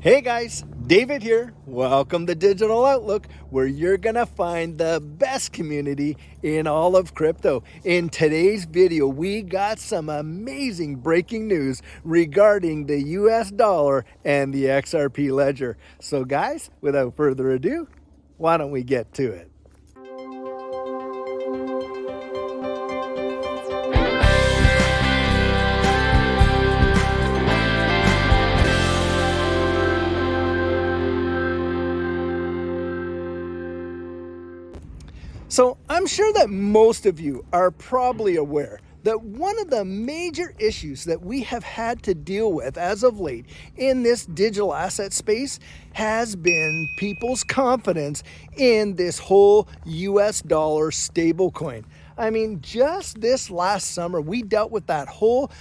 Hey guys, David here. Welcome to Digital Outlook, where you're gonna find the best community in all of crypto. In today's video, we got some amazing breaking news regarding the US dollar and the XRP ledger. So guys, without further ado, why don't we get to it? So I'm sure that most of you are probably aware that one of the major issues that we have had to deal with as of late in this digital asset space has been people's confidence in this whole US dollar stablecoin. I mean, just this last summer, we dealt with that whole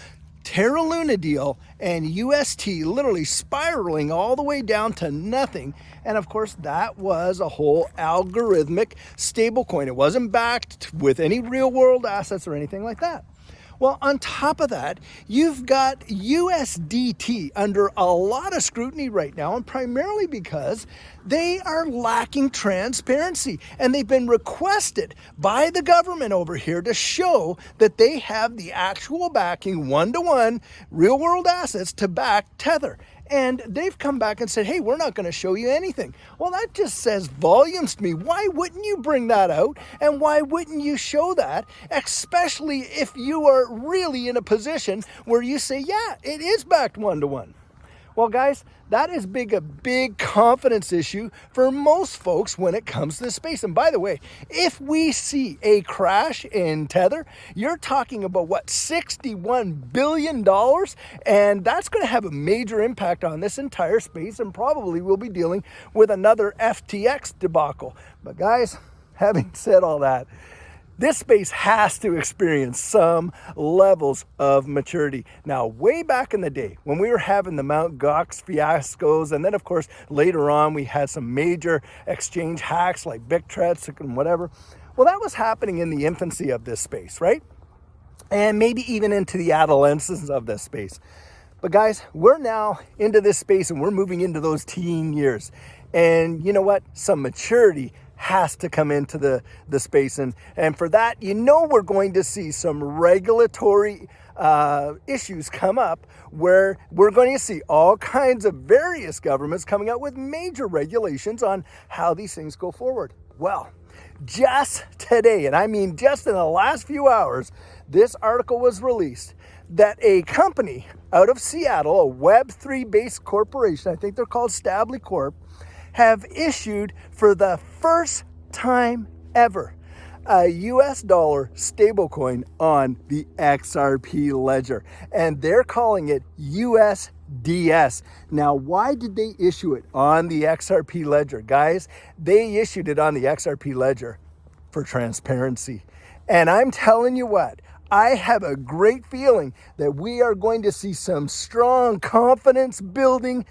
Terra Luna deal and UST literally spiraling all the way down to nothing. And of course, that was a whole algorithmic stablecoin. It wasn't backed with any real world assets or anything like that. Well, on top of that, you've got USDT under a lot of scrutiny right now, and primarily because they are lacking transparency, and they've been requested by the government over here to show that they have the actual backing, one-to-one, real-world assets to back Tether. And they've come back and said, hey, we're not going to show you anything. Well, that just says volumes to me. Why wouldn't you bring that out? And why wouldn't you show that? Especially if you are really in a position where you say, yeah, it is backed one-to-one. Well, guys, that is a big confidence issue for most folks when it comes to this space. And by the way, if we see a crash in Tether, you're talking about what, $61 billion? And that's going to have a major impact on this entire space, and probably we'll be dealing with another FTX debacle. But guys, having said all that, this space has to experience some levels of maturity. Now, way back in the day, when we were having the Mt. Gox fiascos, and then of course, later on, we had some major exchange hacks like Bittrex and whatever. Well, that was happening in the infancy of this space, right? And maybe even into the adolescence of this space. But guys, we're now into this space and we're moving into those teen years. And you know what? Some maturity has to come into the space. And for that, we're going to see some regulatory issues come up where we're going to see all kinds of various governments coming out with major regulations on how these things go forward. Well, just today, and I mean just in the last few hours, this article was released that a company out of Seattle, a Web3 based corporation, I think they're called Stablecoin, have issued for the first time ever a US dollar stablecoin on the XRP ledger, and they're calling it USDS. Now, why did they issue it on the XRP ledger? Guys, they issued it on the XRP ledger for transparency. And I'm telling you what, I have a great feeling that we are going to see some strong confidence building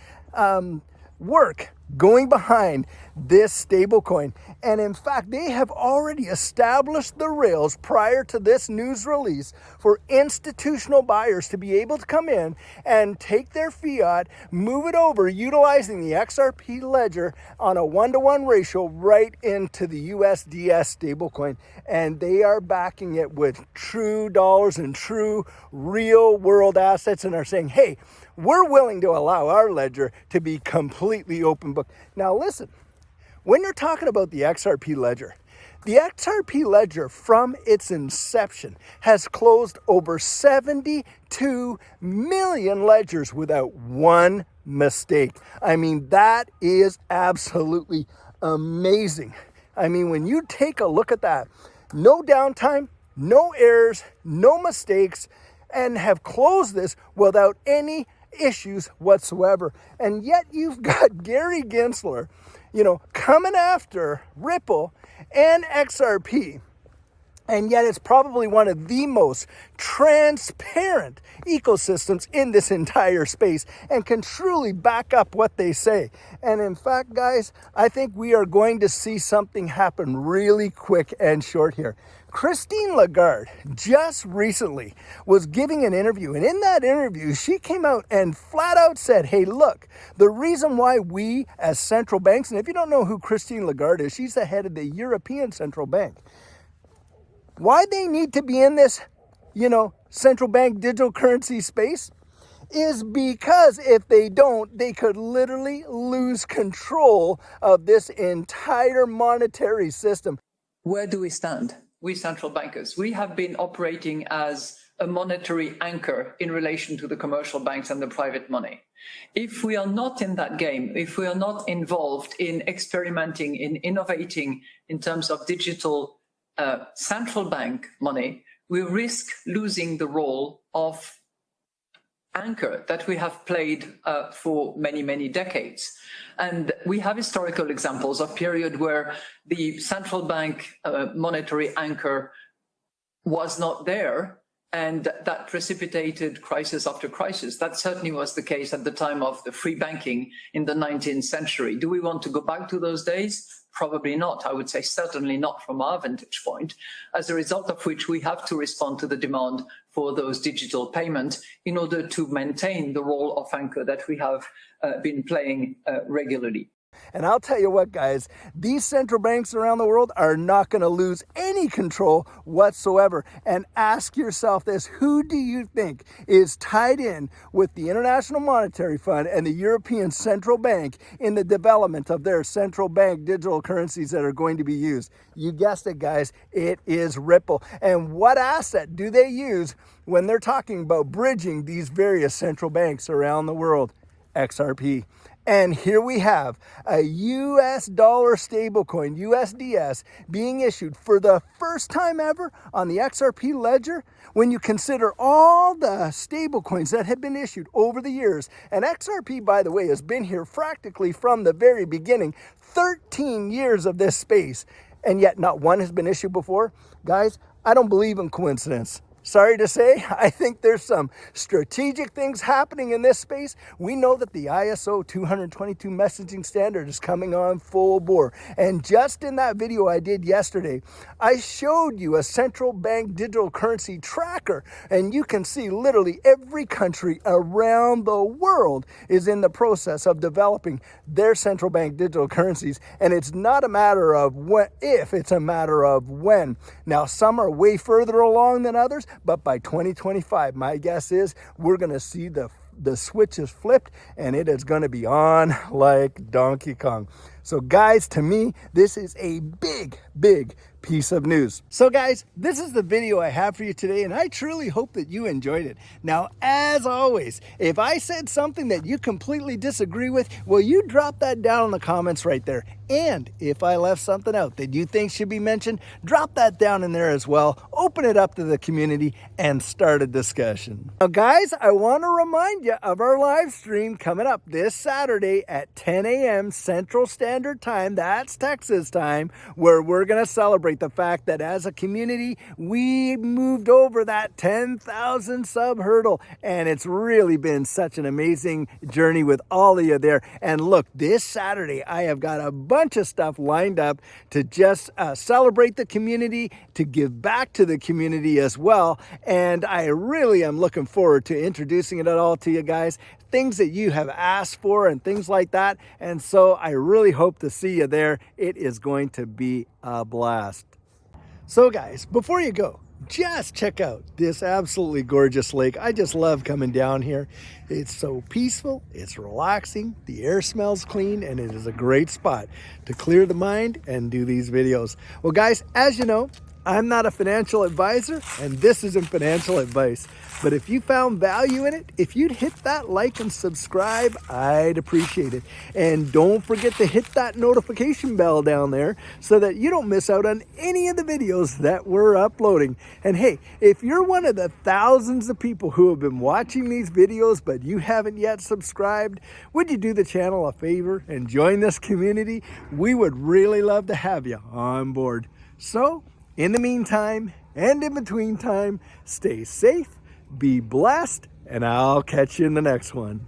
work going behind this stablecoin. And in fact, they have already established the rails prior to this news release for institutional buyers to be able to come in and take their fiat, move it over, utilizing the XRP ledger on a one-to-one ratio right into the USDS stablecoin. And they are backing it with true dollars and true real world assets, and are saying, hey, we're willing to allow our ledger to be completely open book. Now listen, when you're talking about the XRP ledger from its inception has closed over 72 million ledgers without one mistake. I mean, that is absolutely amazing. I mean, when you take a look at that, no downtime, no errors, no mistakes, and have closed this without any issues whatsoever. And yet you've got Gary Gensler, coming after Ripple and XRP. And yet it's probably one of the most transparent ecosystems in this entire space and can truly back up what they say. And in fact, guys, I think we are going to see something happen really quick and short here. Christine Lagarde just recently was giving an interview, and in that interview, she came out and flat out said, hey, look, the reason why we as central banks, and if you don't know who Christine Lagarde is, she's the head of the European Central Bank, why they need to be in this, central bank digital currency space is because if they don't, they could literally lose control of this entire monetary system. Where do we stand? We central bankers, we have been operating as a monetary anchor in relation to the commercial banks and the private money. If we are not in that game, if we are not involved in experimenting, in innovating in terms of digital central bank money, we risk losing the role of anchor that we have played for many, many decades. And we have historical examples of period where the central bank monetary anchor was not there, and that precipitated crisis after crisis. That certainly was the case at the time of the free banking in the 19th century. Do we want to go back to those days? Probably not. I would say certainly not from our vantage point, as a result of which we have to respond to the demand for those digital payments in order to maintain the role of anchor that we have been playing regularly. And I'll tell you what, guys, these central banks around the world are not going to lose any control whatsoever. And ask yourself this, who do you think is tied in with the International Monetary Fund and the European Central Bank in the development of their central bank digital currencies that are going to be used? You guessed it, guys, it is Ripple. And what asset do they use when they're talking about bridging these various central banks around the world? XRP. And here we have a US dollar stablecoin, USDS, being issued for the first time ever on the XRP ledger when you consider all the stablecoins that have been issued over the years. And XRP, by the way, has been here practically from the very beginning, 13 years of this space, and yet not one has been issued before. Guys, I don't believe in coincidence. Sorry to say, I think there's some strategic things happening in this space. We know that the ISO 222 messaging standard is coming on full bore. And just in that video I did yesterday, I showed you a central bank digital currency tracker. And you can see literally every country around the world is in the process of developing their central bank digital currencies. And it's not a matter of what if, it's a matter of when. Now, some are way further along than others, but by 2025, my guess is we're going to see the switch is flipped and it is going to be on like Donkey Kong. So guys, to me, this is a big piece of news. So guys, this is the video I have for you today, and I truly hope that you enjoyed it. Now, as always, if I said something that you completely disagree with, well, you drop that down in the comments right there. And if I left something out that you think should be mentioned, drop that down in there as well. Open it up to the community and start a discussion. Now guys, I want to remind you of our live stream coming up this Saturday at 10 a.m. Central Standard Time, that's Texas time, where we're going to celebrate the fact that as a community, we moved over that 10,000 sub hurdle. And it's really been such an amazing journey with all of you there. And look, this Saturday, I have got a bunch of stuff lined up to just celebrate the community, to give back to the community as well. And I really am looking forward to introducing it all to you guys. Things that you have asked for and things like that. And so I really hope to see you there. It is going to be a blast. So guys, before you go, just check out this absolutely gorgeous lake. I just love coming down here. It's so peaceful, it's relaxing, the air smells clean, and it is a great spot to clear the mind and do these videos. Well guys, as you know, I'm not a financial advisor, and this isn't financial advice. But if you found value in it, if you'd hit that like and subscribe, I'd appreciate it. And don't forget to hit that notification bell down there so that you don't miss out on any of the videos that we're uploading. And hey, if you're one of the thousands of people who have been watching these videos but you haven't yet subscribed, would you do the channel a favor and join this community? We would really love to have you on board. So, in the meantime and in between time, stay safe, be blessed, and I'll catch you in the next one.